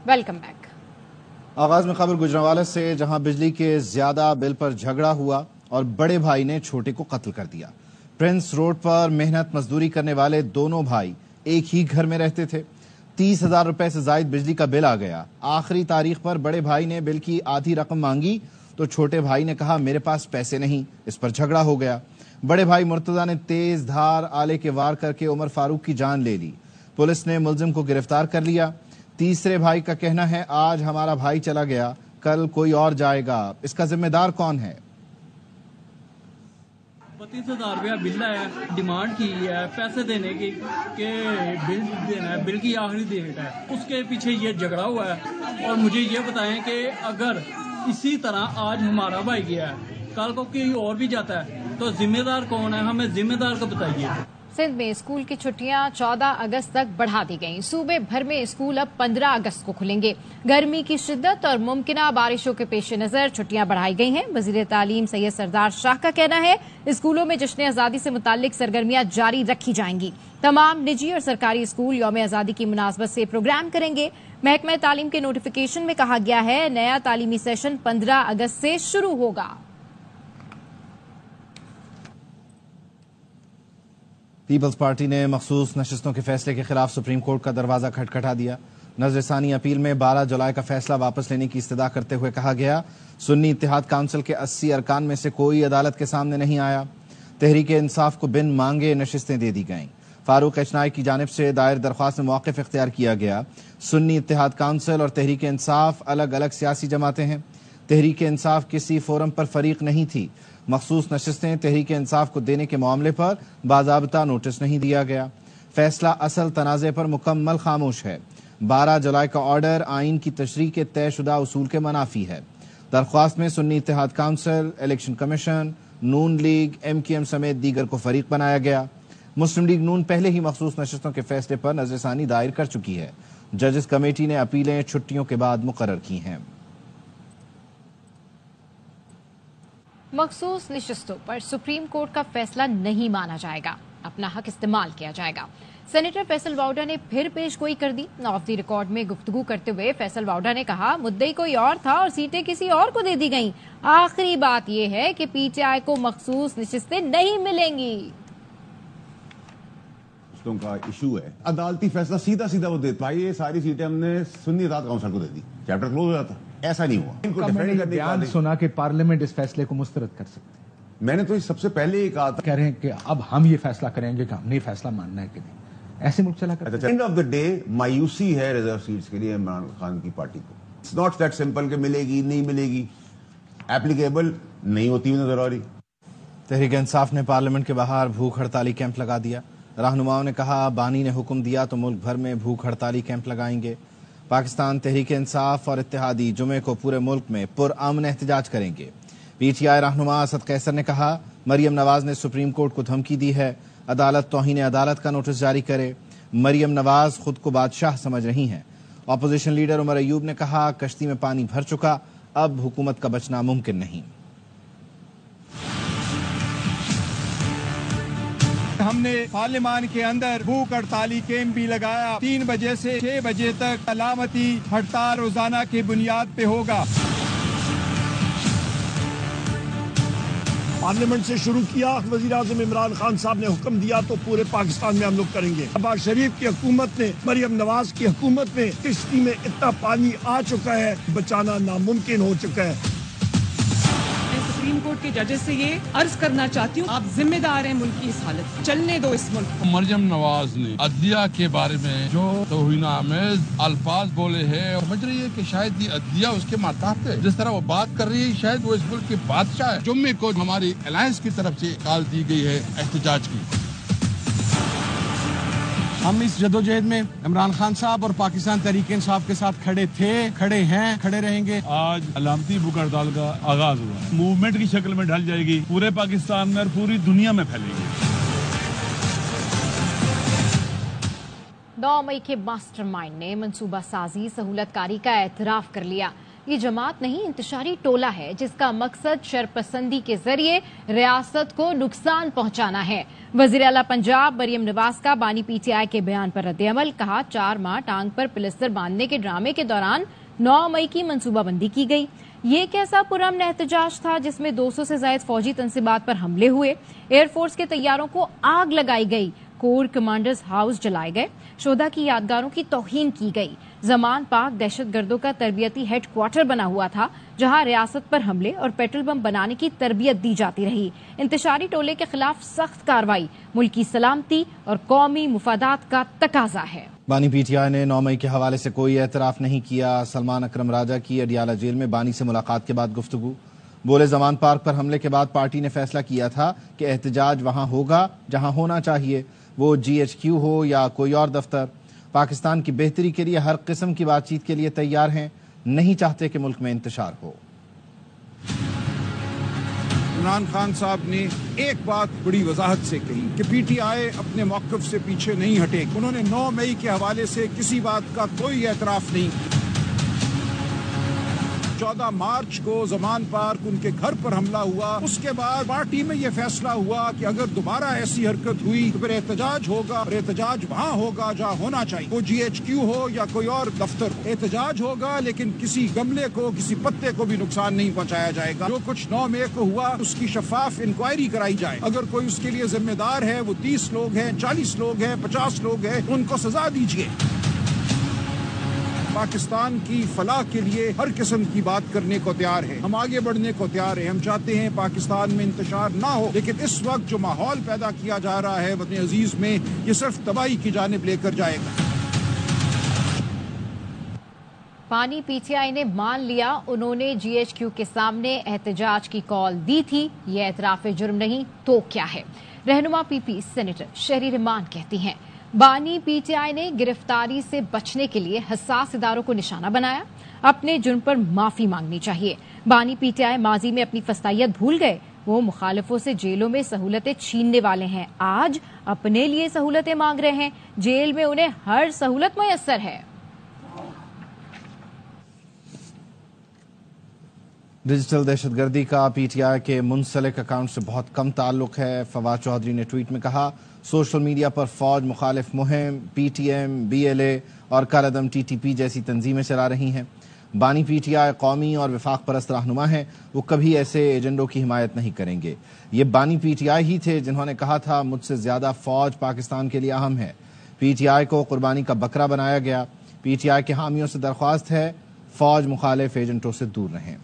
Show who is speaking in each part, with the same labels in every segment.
Speaker 1: Welcome back.
Speaker 2: आगाज में खबर गुजरांवाला से, जहां बिजली के ज्यादा बिल पर झगड़ा हुआ और बड़े भाई ने छोटे को कत्ल कर दिया। प्रिंस रोड पर मेहनत मजदूरी करने वाले दोनों भाई एक ही घर में रहते थे। 30,000 रुपए से जायद बिजली का बिल आ गया। आखिरी तारीख पर बड़े भाई ने बिल की आधी रकम मांगी तो छोटे भाई ने कहा मेरे पास पैसे नहीं। इस पर झगड़ा हो गया। बड़े भाई मुर्तजा ने तेज धार आले के वार करके उमर फारूक की जान ले ली। पुलिस ने मुलजिम को गिरफ्तार कर लिया। तीसरे भाई का कहना है आज हमारा भाई चला गया, कल कोई और जाएगा, इसका जिम्मेदार कौन है?
Speaker 3: 32,000 रुपया बिल है, डिमांड की है पैसे देने की कि बिल देना है, बिल की आखिरी डेट है, उसके पीछे ये झगड़ा हुआ है। और मुझे ये बताएं कि अगर इसी तरह आज हमारा भाई गया है, कल को कोई और भी जाता है तो जिम्मेदार कौन है? हमें जिम्मेदार को बताइए।
Speaker 1: सिंध में स्कूल की छुट्टियां 14 अगस्त तक बढ़ा दी गईं। सूबे भर में स्कूल अब 15 अगस्त को खुलेंगे। गर्मी की शिद्दत और मुमकिना बारिशों के पेश नजर छुट्टियां बढ़ाई गई हैं। वजीर तालीम सैयद सरदार शाह का कहना है स्कूलों में जश्न आजादी से मुताल्लिक सरगर्मियां जारी रखी जाएंगी। तमाम निजी और सरकारी स्कूल यौम आजादी की मुनासबत से प्रोग्राम करेंगे। महकमा तालीम के नोटिफिकेशन में कहा गया है नया तालीमी सेशन 15 अगस्त से शुरू होगा।
Speaker 2: पीपल्स पार्टी ने मखसूस नशिस्तों के फैसले के खिलाफ सुप्रीम कोर्ट का दरवाजा खटखटा दिया। नजरसानी अपील में 12 जुलाई का फैसला वापस लेने की इस्तदा करते हुए कहा गया सुन्नी इत्तेहाद काउंसिल के 80 अरकान में से कोई अदालत के सामने नहीं आया। तहरीक इंसाफ को बिन मांगे नशिस्तें दे दी गईं। फारूक अचनाई की जानिब से दायर दरख्वास्त में मौक़िफ़ इख्तियार किया गया। सुन्नी इत्तेहाद काउंसिल और तहरीक इंसाफ अलग अलग सियासी जमातें हैं। तहरीक इंसाफ किसी फोरम पर फरीक नहीं थी। मखसूस नशिस्तें तहरीक इंसाफ को देने के मामले पर बाज़ाब्ता नोटिस नहीं दिया गया। फैसला असल तनाज़े पर मुकम्मल खामोश है। 12 जुलाई का ऑर्डर आइन की तशरीह के तयशुदा उसूल के मनाफी है। दरख्वास्त में सुन्नी इत्तेहाद काउंसिल, इलेक्शन कमीशन, नून लीग, MQM समेत दीगर को फरीक बनाया गया। मुस्लिम लीग नून पहले ही मखसूस नशिस्तों के फैसले पर नजरसानी दायर कर चुकी है। जजेस कमेटी ने अपीलें छुट्टियों के बाद मुकर्रर की हैं।
Speaker 1: मखसूस नशिस्तों पर सुप्रीम कोर्ट का फैसला नहीं माना जाएगा। अपना हक इस्तेमाल किया जाएगा। सेनेटर फैसल वाउडा ने फिर पेशगोई कर दी। ऑफ द रिकॉर्ड में गुफ्तगू करते हुए फैसल वाउडा ने कहा मुद्दई कोई और था और सीटें किसी और को दे दी गईं। आखिरी बात यह है कि PTI को मखसूस नशिस्तें नहीं मिलेंगी।
Speaker 4: का इशू है, अदालती फैसला सीधा सीधा वो देता भाई ये सारी सीटें हमने सुन्नी इत्तेहाद काउंसिल को दे दी, चैप्टर क्लोज हो जाता। ऐसा नहीं हुआ। इनको डिफेंड करने
Speaker 5: बयान सुना कि पार्लियामेंट इस फैसले को मुस्तरद कर सकती है।
Speaker 4: मैंने तो सबसे पहले ही कहा था,
Speaker 5: कह रहे हैं कि अब हम ये फैसला करेंगे कि हमने फैसला मानना है कि नहीं। ऐसे मुल्क चला करते हैं।
Speaker 4: एंड ऑफ द डे मायूसी है रिजर्व सीट्स के लिए इमरान खान की पार्टी को। इट्स नॉट दैट सिंपल कि मिलेगी नहीं मिलेगी, एप्लीकेबल नहीं होती नजर आ रही।
Speaker 2: तहरीक इंसाफ ने पार्लियामेंट के बाहर भूख हड़ताली कैंप लगा दिया। रहनुमाओं ने कहा बानी ने हुक्म दिया तो मुल्क भर में भूख हड़ताली कैंप लगाएंगे। पाकिस्तान तहरीक इंसाफ और इत्तेहादी जुमे को पूरे मुल्क में पुरअमन एहतजाज करेंगे। PTI रहनुमा असद कैसर ने कहा मरियम नवाज ने सुप्रीम कोर्ट को धमकी दी है, अदालत तौहीन अदालत का नोटिस जारी करे। मरियम नवाज खुद को बादशाह समझ रही हैं। अपोजिशन लीडर उमर अयूब ने कहा कश्ती में पानी भर चुका, अब हुकूमत का बचना मुमकिन नहीं।
Speaker 6: हमने पार्लियामान के अंदर भूख हड़ताली कैंप भी लगाया। 3 बजे से 6 बजे तक अलामती हड़ताल रोजाना की बुनियाद पे होगा।
Speaker 7: पार्लियामेंट से शुरू किया, वजीर आज़म इमरान खान साहब ने हुक्म दिया तो पूरे पाकिस्तान में हम लोग करेंगे। शहबाज शरीफ की हुकूमत ने, मरियम नवाज की हुकूमत में किश्ती में इतना पानी आ चुका है, बचाना नामुमकिन हो चुका है।
Speaker 8: सुप्रीम कोर्ट के जजेस से ये अर्ज करना चाहती हूँ, आप जिम्मेदार हैं मुल्क की इस हालत, चलने दो इस मुल्क को।
Speaker 9: मरियम नवाज ने अदलिया के बारे में जो तौहीन-आमेज अल्फाज बोले हैं, समझ रही है कि शायद ये अदलिया उसके मातहत है। जिस तरह वो बात कर रही है शायद वो इस मुल्क के बादशाह है। जुम्मे को हमारी अलायंस की तरफ से कॉल दी गई है एहतजाज की।
Speaker 6: हम इस जदोजहद में इमरान खान साहब और पाकिस्तान तहरीक इंसाफ के साथ खड़े थे, खड़े हैं, खड़े रहेंगे।
Speaker 10: आज अलामती भूख हड़ताल का आगाज हुआ, मूवमेंट की शक्ल में ढल जाएगी, पूरे पाकिस्तान में और पूरी दुनिया में फैलेगी।
Speaker 1: 9 मई के मास्टरमाइंड ने मंसूबा साजी सहूलतकारी का एतराफ कर लिया। یہ جماعت نہیں انتشاری ٹولہ ہے جس کا مقصد شرپسندی کے ذریعے ریاست کو نقصان پہنچانا ہے۔ وزیر اعلیٰ پنجاب مریم نواز کا بانی پی ٹی آئی کے بیان پر رد عمل، کہا 4 ماہ ٹانگ پر پلستر باندھنے کے ڈرامے کے دوران 9 مئی کی منصوبہ بندی کی گئی۔ یہ کیسا پرامن احتجاج تھا جس میں 200 سے زائد فوجی تنصیبات پر حملے ہوئے، ایئر فورس کے طیاروں کو آگ لگائی گئی، کور کمانڈرز ہاؤس جلائے گئے، شہدا کی یادگاروں کی توہین کی گئی۔ زمان پاک دہشت گردوں کا تربیتی ہیڈ کوارٹر بنا ہوا تھا جہاں ریاست پر حملے اور پیٹرول بم بنانے کی تربیت دی جاتی رہی۔ انتشاری ٹولے کے خلاف سخت کارروائی ملکی سلامتی اور قومی مفادات کا تقاضا ہے۔
Speaker 2: بانی پی ٹی آئی نے 9 مئی کے حوالے سے کوئی اعتراف نہیں کیا۔ سلمان اکرم راجہ کی اڈیالہ جیل میں بانی سے ملاقات کے بعد گفتگو، بولے زمان پارک پر حملے کے بعد پارٹی نے فیصلہ کیا تھا کہ احتجاج وہاں ہوگا جہاں ہونا چاہیے، وہ GHQ ہو یا کوئی اور دفتر۔ پاکستان کی بہتری کے لیے ہر قسم کی بات چیت کے لیے تیار ہیں، نہیں چاہتے کہ ملک میں انتشار ہو۔
Speaker 11: عمران خان صاحب نے ایک بات بڑی وضاحت سے کہی کہ پی ٹی آئی اپنے موقف سے پیچھے نہیں ہٹے۔ انہوں نے 9 مئی کے حوالے سے کسی بات کا کوئی اعتراف نہیں۔ 14 مارچ کو زمان پارک ان کے گھر پر حملہ ہوا، اس کے بعد پارٹی میں یہ فیصلہ ہوا کہ اگر دوبارہ ایسی حرکت ہوئی تو پھر احتجاج ہوگا، اور احتجاج وہاں ہوگا جہاں ہونا چاہیے، وہ GHQ ہو یا کوئی اور دفتر ہو۔ احتجاج ہوگا لیکن کسی گملے کو، کسی پتے کو بھی نقصان نہیں پہنچایا جائے گا۔ جو کچھ 9 مئی کو ہوا اس کی شفاف انکوائری کرائی جائے، اگر کوئی اس کے لیے ذمہ دار ہے، وہ 30 لوگ ہیں، 40 لوگ ہیں، 50 لوگ ہیں، ان کو سزا دیجیے۔ پاکستان کی فلاح کے لیے ہر قسم کی بات کرنے کو تیار ہے، ہم آگے بڑھنے کو تیار ہیں۔ ہم چاہتے ہیں پاکستان میں انتشار نہ ہو، لیکن اس وقت جو ماحول پیدا کیا جا رہا ہے وطن عزیز میں، یہ صرف تباہی کی جانب لے کر جائے گا۔
Speaker 1: بانی پی ٹی آئی نے مان لیا انہوں نے GHQ کے سامنے احتجاج کی کال دی تھی، یہ اعتراف جرم نہیں تو کیا ہے؟ رہنما PP سینیٹر شہری رحمان کہتی ہیں بانی پی ٹی آئی نے گرفتاری سے بچنے کے لیے حساس اداروں کو نشانہ بنایا، اپنے جرم پر معافی مانگنی چاہیے۔ بانی پی ٹی آئی ماضی میں اپنی فسطائیت بھول گئے، وہ مخالفوں سے جیلوں میں سہولتیں چھیننے والے ہیں، آج اپنے لیے سہولتیں مانگ رہے ہیں، جیل میں انہیں ہر سہولت میسر ہے۔
Speaker 2: ڈیجیٹل دہشت گردی کا پی ٹی آئی کے منسلک اکاؤنٹ سے بہت کم تعلق ہے۔ فواد چودھری نے ٹویٹ میں کہا سوشل میڈیا پر فوج مخالف مہم PTM BLA اور کالعدم TTP جیسی تنظیمیں چلا رہی ہیں۔ بانی پی ٹی آئی قومی اور وفاق پرست رہنما ہیں، وہ کبھی ایسے ایجنڈوں کی حمایت نہیں کریں گے۔ یہ بانی پی ٹی آئی ہی تھے جنہوں نے کہا تھا مجھ سے زیادہ فوج پاکستان کے لیے اہم ہے۔ پی ٹی آئی کو قربانی کا بکرا بنایا گیا۔ پی ٹی آئی کے حامیوں سے درخواست ہے فوج مخالف ایجنٹوں سے دور رہیں۔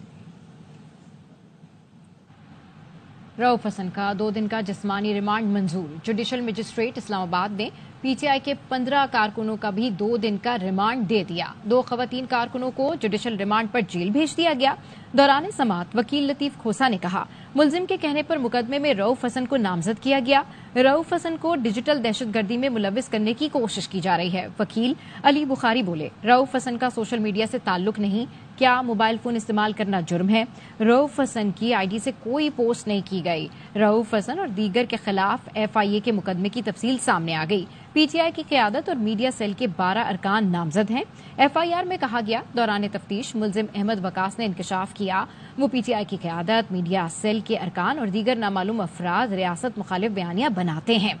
Speaker 1: رؤف حسن کا 2 دن کا جسمانی ریمانڈ منظور، جوڈیشل مجسٹریٹ اسلام آباد نے پی ٹی آئی کے 15 کارکنوں کا بھی 2 دن کا ریمانڈ دے دیا۔ 2 خواتین کارکنوں کو جوڈیشل ریمانڈ پر جیل بھیج دیا گیا۔ دوران سماعت وکیل لطیف کھوسا نے کہا ملزم کے کہنے پر مقدمے میں رؤف حسن کو نامزد کیا گیا۔ رؤف حسن کو ڈیجیٹل دہشت گردی میں ملوث کرنے کی کوشش کی جا رہی ہے۔ وکیل علی بخاری بولے رؤف حسن کا سوشل میڈیا سے تعلق نہیں، کیا موبائل فون استعمال کرنا جرم ہے؟ رؤف حسن کی ID سے کوئی پوسٹ نہیں کی گئی۔ رؤف حسن اور دیگر کے خلاف FIA کے مقدمے کی تفصیل سامنے آ گئی۔ پی ٹی آئی کی قیادت اور میڈیا سیل کے 12 ارکان نامزد ہیں۔ FIR میں کہا گیا دوران تفتیش ملزم احمد وقاص نے انکشاف کیا وہ پی ٹی آئی کی قیادت، میڈیا سیل کے ارکان اور دیگر نامعلوم افراد ریاست مخالف بیانیہ بناتے ہیں۔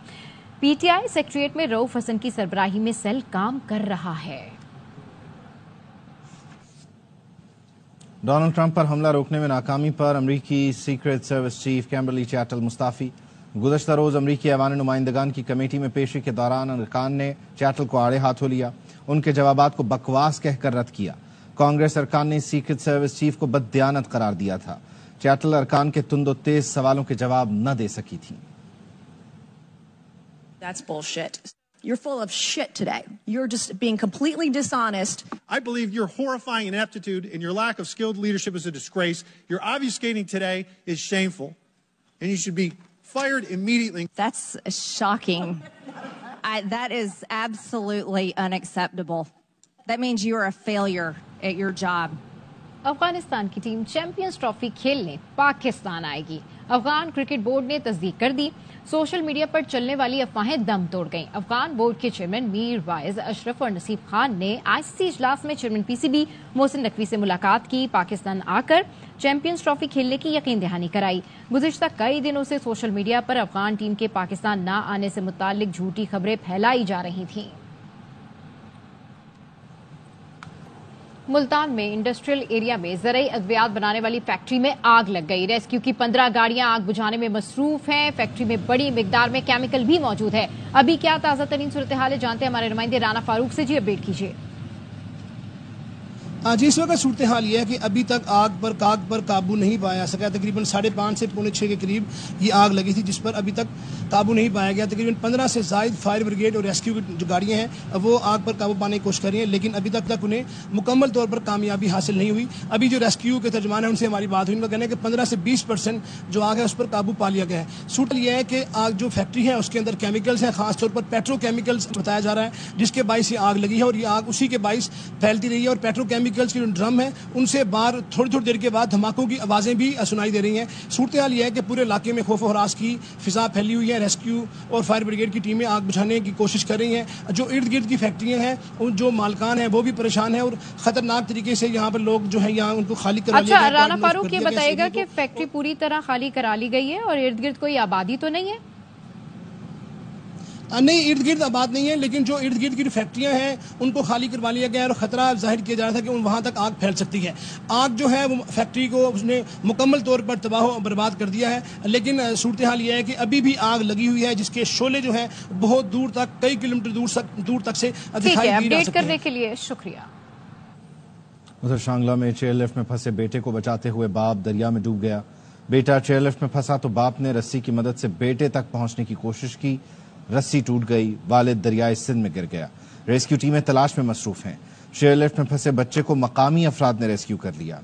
Speaker 1: پی ٹی آئی سیکریٹریٹ میں رؤف حسن کی سربراہی میں سیل کام کر رہا ہے۔
Speaker 2: ڈونلڈ ٹرمپ پر حملہ روکنے میں ناکامی پر امریکی سیکرٹ سروس چیف کیمبرلی چیٹل مستعفی۔ گزشتہ روز امریکی ایوان نمائندگان کی کمیٹی میں پیشی کے دوران ارکان نے چیٹل کو آڑے ہاتھوں لیا، ان کے جوابات کو بکواس کہہ کر رد کیا۔ کانگریس ارکان نے سیکرٹ سروس چیف کو بددیانت قرار دیا تھا۔ چیٹل ارکان کے تند و تیز سوالوں کے جواب نہ دے سکی تھی۔
Speaker 12: That's bullshit. You're full of shit today. You're just being completely dishonest.
Speaker 13: I believe your horrifying ineptitude and your lack of skilled leadership is a disgrace. Your obfuscating today is shameful, and you should be fired immediately.
Speaker 12: That's shocking. That is absolutely unacceptable. That means you are a failure at your job.
Speaker 1: Afghanistan کی team champions trophy کھیلنے پاکستان آئے گی۔ Afghan cricket board نے تصدیق کر دی social media पर चलने वाली अफवाहें दम तोड़ गईं। अफगान बोर्ड के चेयरमैन मीर वाइज अशरफ और नसीब खान ने आईसीसी इजलास में चेयरमैन पीसीबी मोहसिन नकवी से मुलाकात की। पाकिस्तान आकर चैंपियंस ट्रॉफी खेलने की यकीन दहानी कराई। गुज़िश्ता कई दिनों से सोशल मीडिया पर अफगान टीम के पाकिस्तान न आने से मुताल्लिक झूठी खबरें फैलाई जा रही थीं। मुल्तान में इंडस्ट्रियल एरिया में ज़रूरी अद्वियात बनाने वाली फैक्ट्री में आग लग गई। रेस्क्यू की 15 गाड़ियां आग बुझाने में मसरूफ हैं। फैक्ट्री में बड़ी मिकदार में केमिकल भी मौजूद है। अभी क्या ताज़ा तरीन सूरत हाल है, जानते हैं हमारे नुमाइंदे राना फारूक से। जी अपडेट कीजिए।
Speaker 14: जी, इस वक्त सूरत हाल ये है कि अभी तक आग पर काबू नहीं पाया सका। तकरीबन 5:30 से 5:45 के करीब ये आग लगी थी, जिस पर अभी तक काबू नहीं पाया गया। तकरीबन 15 से ज़ायद फायर ब्रिगेड और रेस्क्यू की जो गाड़ियाँ हैं वो आग पर काबू पाने की कोशिश कर रही हैं, लेकिन अभी तक उन्हें मुकम्मल तौर पर कामयाबी हासिल नहीं हुई। अभी जो रेस्क्यू के तर्जमान है उनसे हमारी बात हुई, उनका कहना है कि 15 से 20% जो आग है उस पर काबू पा लिया गया है। सूरत यह है कि आग जो फैक्ट्री है उसके अंदर केमिकल्स हैं, खासतौर पर पेट्रोकेमिकल्स बताया जा रहा है, जिसके बाइस ये आग लगी है और ये आग उसी के बाइस फैलती रही है। और पेट्रोकेमिकल्स के जो ड्रम है उनसे बाहर थोड़ी देर के बाद धमाकों की आवाज़ें भी सुनाई दे रही हैं। सूरत हाल यह है कि पूरे इलाके में खौफ और हरास की फिजा फैली हुई है। रेस्क्यू और फायर ब्रिगेड की टीमें आग बुझाने की कोशिश कर रही हैं। जो इर्द गिर्द की फैक्ट्रियां हैं उन जो मालकान हैं वो भी परेशान हैं और ख़तरनाक तरीके से यहाँ पर लोग जो है यहाँ उनको खाली करा लिया गया।
Speaker 1: अच्छा, राना फारूक ये बताएगा कि फैक्ट्री पूरी तरह खाली करा ली गई है और इर्द गिर्द कोई आबादी तो नहीं है?
Speaker 14: नहीं, इर्द गिर्द आबाद नहीं है, लेकिन जो इर्द गिर्द की फैक्ट्रियां हैं उनको खाली करवा लिया गया है और ख़तरा जाहिर किया जा रहा था कि वहाँ तक आग फैल सकती है। आग जो है वो फैक्ट्री को उसने मुकम्मल तौर पर तबाह बर्बाद कर दिया है, लेकिन सूरत हाल ये है कि अभी भी आग लगी हुई है, जिसके शोले जो हैं बहुत दूर तक, कई किलोमीटर दूर तक से दिखाई
Speaker 1: अपडेट करने के लिए शुक्रिया।
Speaker 2: उधर शांगला में चेयरलिफ्ट में फंसे बेटे को बचाते हुए बाप दरिया में डूब गया। बेटा चेयरलिफ्ट में फंसा तो बाप ने रस्सी की मदद से बेटे तक पहुंचने की कोशिश की, रस्सी टूट गई, वालिद दरियाए सिंध में गिर गया। रेस्क्यू टीमें तलाश में मसरूफ हैं। चेयरलिफ्ट में फंसे बच्चे को मकामी अफराद ने रेस्क्यू कर लिया।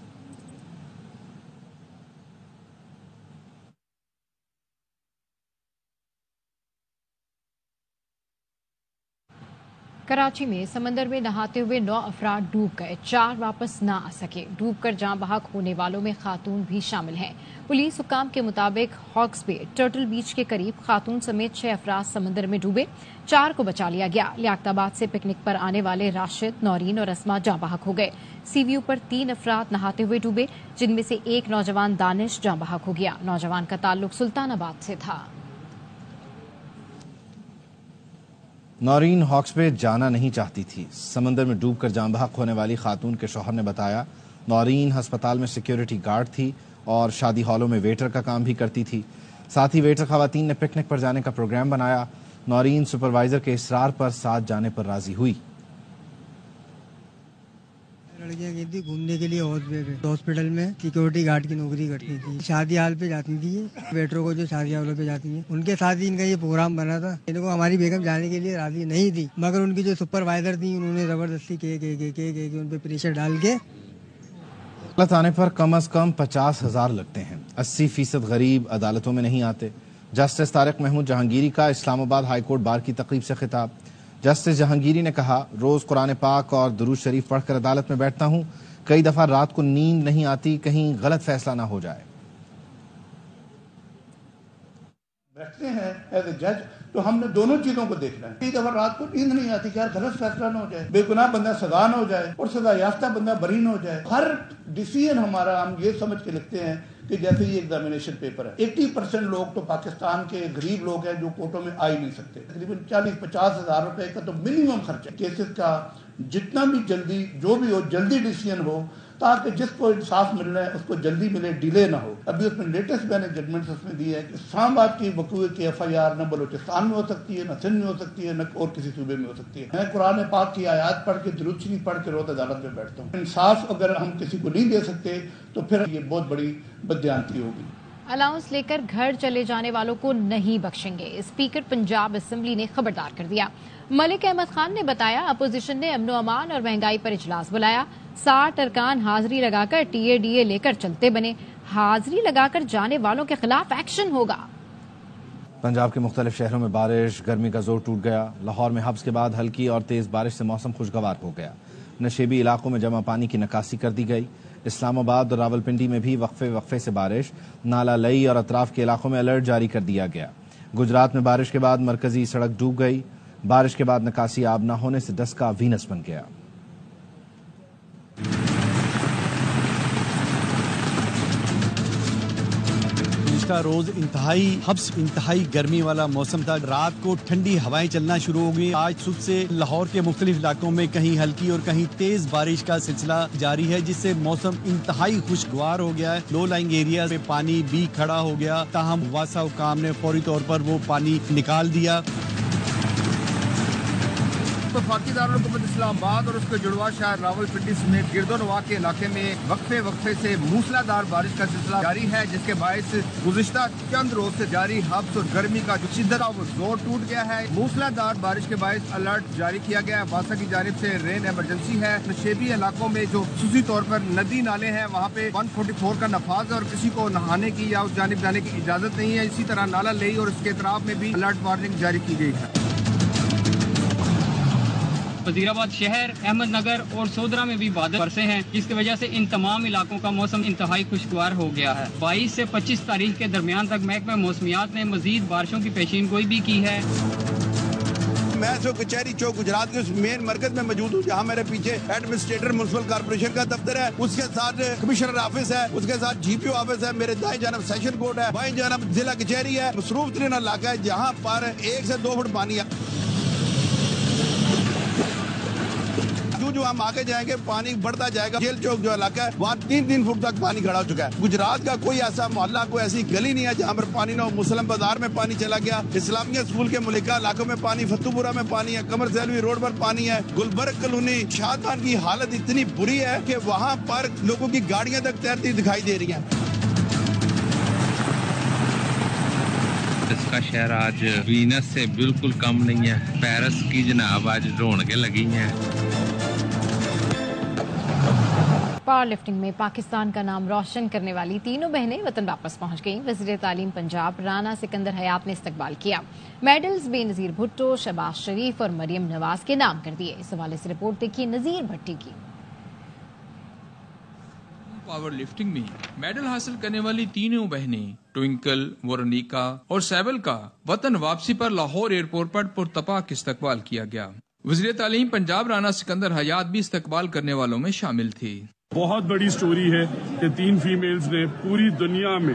Speaker 1: कराची में समंदर में नहाते हुए 9 अफराद डूब गए, 4 वापस ना आ सके। डूबकर जान बहक होने वालों में खातून भी शामिल हैं। पुलिस हुक्काम के मुताबिक हॉक्स बे टर्टल बीच के करीब खातून समेत 6 अफराद समंदर में डूबे, 4 को बचा लिया गया। लियाकताबाद से पिकनिक पर आने वाले राशिद, नौरीन और अस्मा जान बहक हो गए। सीव्यू पर 3 अफराद नहाते हुए डूबे, जिनमें से एक नौजवान दानिश जान बहक हो गया। नौजवान का ताल्लुक सुल्तानाबाद से था।
Speaker 2: नौरीन हॉक्स पे जाना नहीं चाहती थी। समंदर में डूबकर जान बहक होने वाली खातून के शौहर ने बताया, नौरीन अस्पताल में सिक्योरिटी गार्ड थी और शादी हॉलों में वेटर का काम भी करती थी। साथ ही वेटर खवातीन ने पिकनिक पर जाने का प्रोग्राम बनाया। नौरीन सुपरवाइजर के इसरार पर साथ जाने पर राजी हुई।
Speaker 15: लड़कियां गई थी घूमने के लिए हॉस्पिटल में सिक्योरिटी गार्ड की नौकरी करती थी। शादी हाल पे जाती थी, वेटरों को जो शादी हालों पे जाती हैं उनके साथ ही इनका ये प्रोग्राम बना था। इनको हमारी बेगम जाने के लिए राजी नहीं थी, मगर उनकी जो सुपरवाइजर थी उन्होंने जबरदस्ती के उन पे प्रेशर डाल के
Speaker 2: अदालत आने पर कम अज कम 50,000 लगते हैं। 80% गरीब अदालतों में नहीं आते। जस्टिस तारिक महमूद जहांगीरी का इस्लामाबाद हाईकोर्ट बार की तकरीब से खिताब। जस्टिस जहांगीरी ने कहा, रोज कुरान पाक और दुरूद शरीफ पढ़कर अदालत में बैठता हूं। कई दफा रात को नींद नहीं आती, कहीं गलत फैसला ना हो जाए।
Speaker 16: बैठते हैं एज ए जज तो हमने दोनों चीजों को देखना है। कई दफा रात को नींद नहीं आती कि यार गलत फैसला ना हो जाए, बेगुनाह बंदा सजा ना हो जाए और सजा याफ्ता बंदा बरी ना हो जाए। हर डिसीजन हमारा हम ये समझ के लिखते हैं कि जैसे ये एग्जामिनेशन पेपर है। 80% लोग तो पाकिस्तान के गरीब लोग हैं जो कोर्टों में आ ही नहीं सकते। तकरीबन 40-50 हज़ार रुपए का तो मिनिमम खर्चा। केसेस का जितना भी जल्दी जो भी हो जल्दी डिसीजन हो, ताकि जिसको इंसाफ मिल रहा है उसको जल्दी मिले, डिले ना हो। अभी उसमें लेटेस्ट मैंने जजमेंट उसमें दी है कि इस्लामाबाद की वकूए की FIR न बलोचिस्तान में हो सकती है, न सिंध में हो सकती है, न और किसी सूबे में हो सकती है। मैं कुरान पाक की आयत पढ़ के दुरूद शरीफ पढ़ के रोज अदालत में बैठता हूँ। इंसाफ अगर हम किसी को नहीं दे सकते तो फिर ये बहुत बड़ी बददियानती होगी।
Speaker 1: अलाउंस लेकर घर चले जाने वालों को नहीं बख्शेंगे, स्पीकर पंजाब असेंबली ने खबरदार कर दिया। मलिक अहमद खान ने बताया, अपोजिशन ने अमनो अमान और महंगाई पर इजलास बुलाया। 60 अरकान हाजिरी लगाकर TADA लेकर चलते बने। हाजिरी लगाकर जाने वालों के खिलाफ एक्शन होगा।
Speaker 2: पंजाब के मुख्तलिफ शहरों में बारिश, गर्मी का जोर टूट गया। लाहौर में हब्स के बाद हल्की और तेज बारिश से मौसम खुशगवार हो गया। नशेबी इलाकों में जमा पानी की निकासी कर दी गई। इस्लामाबाद और रावलपिंडी में भी वक्फे वक्फे से बारिश। नाला लई और अतराफ के इलाकों में अलर्ट जारी कर दिया गया। गुजरात में बारिश के बाद मरकजी सड़क डूब गई। बारिश के बाद निकासी आब न होने से डस्का वीनस बन गया।
Speaker 17: रोज इंतहाई गर्मी वाला मौसम था। रात को ठंडी हवाएं चलना शुरू हो गई। आज सुबह से लाहौर के मुख्तलिफ इलाकों में कहीं हल्की और कहीं तेज बारिश का सिलसिला जारी है, जिससे मौसम इंतहाई खुशगवार हो गया है। लो लाइंग एरिया में पानी भी खड़ा हो गया, ताहम वासा हुकाम ने फौरी तौर पर वो पानी निकाल दिया।
Speaker 18: वफाकी दारुल-हुकूमत इस्लामाबाद और उसके जुड़वा शहर रावलपिंडी समेत गिरदोनवाह के इलाके में वक्फे से मूसलाधार बारिश का सिलसिला जारी है, जिसके बायस गुज़िश्ता चंद रोज से जारी हब्स और गर्मी का जो शिद्दत वो जोर टूट गया है। मूसलाधार बारिश के बायस अलर्ट जारी किया गया है। वासा की जानिब से रेन इमरजेंसी है। नशेबी इलाकों में जो खुसूसी तौर पर नदी नाले हैं वहाँ पे 144 का नफाज है और किसी को नहाने की या उस जानिब जाने की इजाजत नहीं है। इसी तरह नाला लेई और इसके इतराफ में भी अलर्ट वार्निंग जारी की गई है।
Speaker 19: वजीराबाद शहर, अहमदनगर और सोदरा में भी बादल बरसे हैं, जिसकी वजह से इन तमाम इलाकों का मौसम इंतहाई खुशगवार हो गया है। 22 से 25 तारीख के दरमियान तक महकमा मौसमियात ने मजीद बारिशों की पेशीनगोई भी की है।
Speaker 17: मैं जो कचहरी चौक गुजरात के मेन मरकज में मौजूद हूँ, जहाँ मेरे पीछे एडमिनिस्ट्रेटर म्युनिसिपल कॉर्पोरेशन का दफ्तर है, उसके साथ कमिश्नर ऑफिस है, उसके साथ GPO ऑफिस है, मेरे दाएं जानब सेशन कोर्ट है, बाएं जानब जिला कचहरी है। मसरूफ तरीन इलाका है जहाँ पर 1 से 2 फुट पानी है। जो हम आगे जाएंगे पानी बढ़ता जाएगा। जेल चौक जो इलाका है वहाँ 3 फुट तक पानी खड़ा हो चुका है। गुजरात का कोई ऐसा मोहल्ला, कोई ऐसी गली नहीं है जहाँ पर पानी ना हो। मुसलम बाजार में पानी चला गया, इस्लामिया स्कूल के मुलिका इलाकों में पानी, फतुपुरा में पानी है, कमर सैलवी रोड पर पानी है, गुलबर्ग कॉलोनी, शादमान की हालत इतनी बुरी है कि वहाँ पर लोगों की गाड़ियां तक तैरती दिखाई दे रही है।
Speaker 20: इसका शहर आज वीनस से बिल्कुल कम नहीं है। पेरिस की जनाब आज रौनकें लगी हैं।
Speaker 1: पावर लिफ्टिंग में पाकिस्तान का नाम रोशन करने वाली तीनों बहनें वतन वापस पहुंच गईं। वज़ीर तालीम पंजाब राना सिकंदर हयात ने इस्तकबाल किया। मेडल्स बेनज़ीर भुट्टो, शहबाज शरीफ और मरियम नवाज के नाम कर दिए। इस हवाले से रिपोर्ट देखिए नज़ीर भट्टी की।
Speaker 21: पावर लिफ्टिंग में मेडल हासिल करने वाली तीनों बहनें ट्विंकल, वोरनिका और सैबल का वतन वापसी पर लाहौर एयरपोर्ट पर पुरतपाक इस्तकबाल किया गया। वज़ीर तालीम पंजाब राना सिकंदर हयात भी इस्तकबाल करने वालों में शामिल थी।
Speaker 10: बहुत बड़ी स्टोरी है कि 3 फीमेल्स ने पूरी दुनिया में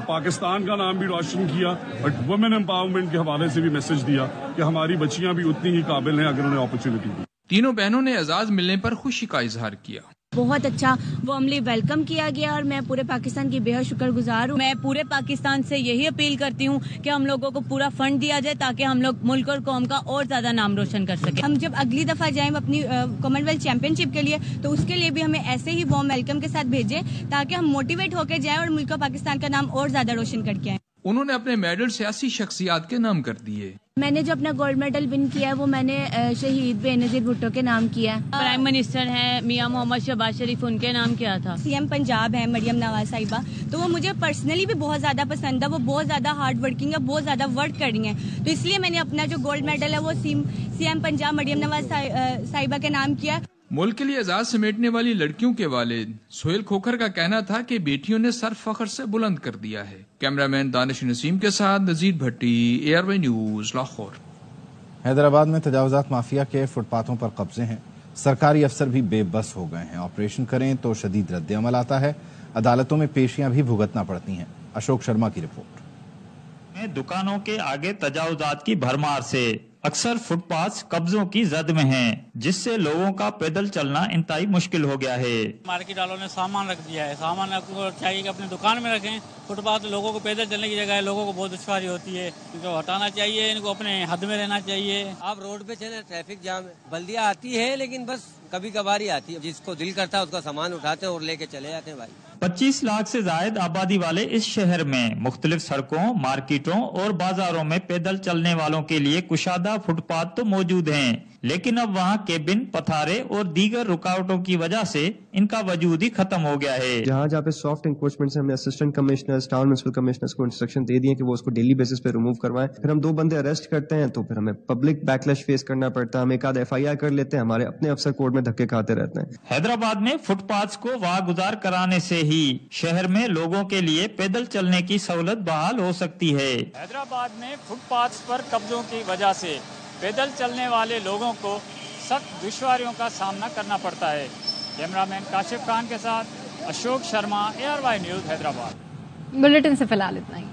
Speaker 10: पाकिस्तान का नाम भी रोशन किया और वुमेन एम्पावरमेंट के हवाले से भी मैसेज दिया कि हमारी बच्चियां भी उतनी ही काबिल हैं अगर उन्हें अपॉर्चुनिटी दी।
Speaker 21: तीनों बहनों ने एजाज मिलने पर खुशी का इजहार किया।
Speaker 22: बहुत अच्छा वार्मली वेलकम किया गया और मैं पूरे पाकिस्तान की बेहद शुक्रगुजार हूँ। मैं पूरे पाकिस्तान से यही अपील करती हूँ कि हम लोगों को पूरा फंड दिया जाए ताकि हम लोग मुल्क और कौम का और ज्यादा नाम रोशन कर सके। हम जब अगली दफा जाएं अपनी कॉमनवेल्थ चैंपियनशिप के लिए तो उसके लिए भी हमें ऐसे ही वार्म वेलकम के साथ भेजें ताकि हम मोटिवेट होकर जाएं और मुल्क पाकिस्तान का नाम और ज्यादा रोशन करके आए।
Speaker 21: उन्होंने अपने मेडल सियासी शख्सियात के नाम कर दिए।
Speaker 22: मैंने जो अपना गोल्ड मेडल विन किया है वो मैंने शहीद बेनज़ीर भुट्टो के नाम किया है।
Speaker 23: प्राइम मिनिस्टर हैं मियां मोहम्मद शहबाज शरीफ, उनके नाम क्या था?
Speaker 22: CM पंजाब है मरियम नवाज साहिबा, तो वो मुझे पर्सनली भी बहुत ज्यादा पसंद है। वो बहुत ज्यादा हार्ड वर्किंग है, बहुत ज्यादा वर्क कर रही हैं, तो इसलिए मैंने अपना जो गोल्ड मेडल है वो CM पंजाब मरियम नवाज साहिबा के नाम किया।
Speaker 21: मुल्क के लिए एजाज समेटने वाली लड़कियों के वालिद सोहेल खोखर का कहना था कि बेटियों ने सर फख्र से बुलंद कर दिया है। कैमरामैन दानिश नसीम के साथ नज़ीर भट्टी, ARY न्यूज, लाहौर।
Speaker 2: हैदराबाद में तजावुजात माफिया के फुटपाथों पर कब्जे हैं। सरकारी अफसर भी बेबस हो गए हैं। ऑपरेशन करें तो शदीद रद्द-ए-अमल आता है। अदालतों में पेशियां भी भुगतना पड़ती हैं। अशोक शर्मा की रिपोर्ट।
Speaker 24: दुकानों के आगे तजावुजात की भरमार से अक्सर फुटपाथ कब्जों की जद में हैं, जिससे लोगों का पैदल चलना इंतहाई मुश्किल हो गया है।
Speaker 25: मार्केट वालों ने सामान रख दिया है, सामान आपको चाहिए कि अपनी दुकान में रखें। फुटपाथ लोगों को पैदल चलने की जगह है, लोगों को बहुत दुश्वारी होती है। इनको हटाना चाहिए, इनको अपने हद में रहना चाहिए।
Speaker 26: आप रोड पे चले, ट्रैफिक जाम है, बल्दियाँ आती है लेकिन बस कभी कभार ही आती है। जिसको दिल करता है उसका सामान उठाते हैं और लेके चले जाते हैं। भाई
Speaker 24: 25 लाख से जायद आबादी वाले इस शहर में मुख्तलिफ सड़कों, मार्केटों और बाजारों में पैदल चलने वालों के लिए कुशादा फुटपाथ तो मौजूद हैं, लेकिन अब वहाँ केबिन, पथारे और दीगर रुकावटों की वजह से इनका वजूद ही खत्म हो गया है।
Speaker 3: जहाँ पे सॉफ्ट इंक्रोचमेंट से हमने assistant commissioners, town municipal commissioners को इंस्ट्रक्शन दे दिए कि वो उसको डेली बेसिस पे रिमूव करवाएं। फिर हम 2 बंदे अरेस्ट करते हैं तो फिर हमें पब्लिक बैकलैश फेस करना पड़ता है। हम एक आध FIR कर लेते हैं, हमारे अपने अफसर कोर्ट में धक्के खाते रहते हैं।
Speaker 24: हैदराबाद में फुटपाथ को वागुजार कराने से ही शहर में लोगों के लिए पैदल चलने की सहूलत बहाल हो सकती है।
Speaker 4: हैदराबाद में फुटपाथ पर कब्जों की वजह से पैदल चलने वाले लोगों को सख्त दुश्वारियों का सामना करना पड़ता है। कैमरामैन काशिफ खान के साथ Ashok Sharma, ARY news, Hyderabad.
Speaker 1: Bulletin से फिलहाल इतना ही।